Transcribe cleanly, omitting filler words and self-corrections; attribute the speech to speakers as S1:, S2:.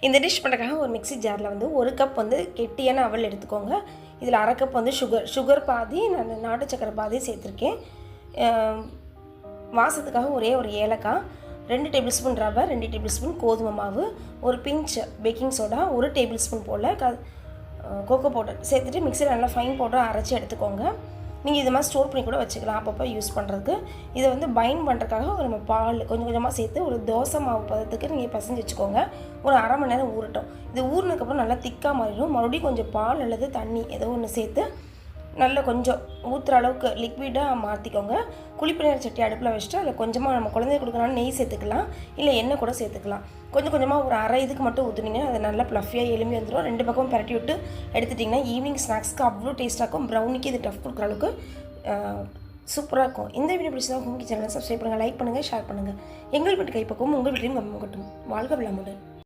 S1: இந்த டிஷ் பண்ணுறதுக்காக ஒரு மிக்ஸி ஜாரில் வந்து 1 கப் வந்து கெட்டியான அவல் எடுத்துக்கோங்க. இதில் 1/2 கப் வந்து சுகர் பாதி, நான் நாட்டு சக்கரை பாதி சேர்த்துருக்கேன். வாசத்துக்காக ஒரே ஒரு ஏலக்காய், 2 டேபிள் ஸ்பூன் ரவை, 2 டேபிள் ஸ்பூன் கோதுமை மாவு, ஒரு pinch baking soda, 1 tablespoon போல் கோகோ பவுடர் சேர்த்துட்டு மிக்ஸியில் நல்லா ஃபைன் பவுடர் அரைச்சி எடுத்துக்கோங்க. நீங்கள் இது மாதிரி ஸ்டோர் பண்ணி கூட வச்சுக்கலாம் அப்பப்போ யூஸ் பண்ணுறதுக்கு. இதை வந்து பைண்ட் பண்ணுறதுக்காக நம்ம பால் கொஞ்சம் கொஞ்சமாக சேர்த்து ஒரு தோசை மாவு பதத்துக்கு நீங்கள் பசஞ்சு வச்சுக்கோங்க. ஒரு 1/2 மணி நேரம் ஊறட்டும். இது ஊறினதுக்கப்புறம் நல்லா திக்காக மாறிடும். மறுபடியும் கொஞ்சம் பால் அல்லது தண்ணி ஏதோ ஒன்று சேர்த்து நல்லா கொஞ்சம் ஊற்றுற அளவுக்கு லிக்விடாக மாற்றிக்கோங்க. குழிப்பணியார சட்டி அடுப்பில் வச்சுட்டு அதில் கொஞ்சமாக நம்ம குழந்தைய கொடுக்குறனால நெய் சேர்த்துக்கலாம், இல்லை எண்ணெய் கூட சேர்த்துக்கலாம். கொஞ்சம் கொஞ்சமாக ஒரு அரை இதுக்கு மட்டும் ஊற்றுனீங்கன்னா அது நல்லா ப்ளஃபியாக எலும்பி வந்துடும். 2 பக்கமும் பரட்டி விட்டு எடுத்துட்டிங்கன்னா ஈவினிங் ஸ்நாக்ஸ்க்கு அவ்வளோ டேஸ்ட்டாக இருக்கும். ப்ரௌனிக்கு இது டஃப் கொடுக்குற அளவுக்கு சூப்பராக இருக்கும். இந்த வீடியோ பிடிச்சா ஹோம் கிச்சனை சப்ஸ்கிரைப் பண்ணுங்கள், லைக் பண்ணுங்கள், ஷேர் பண்ணுங்கள். எங்கள் வீட்டு கைப்பக்கம் உங்கள் வீட்லையும் கம்மி கட்டும். வாழ்க வளமுடன்.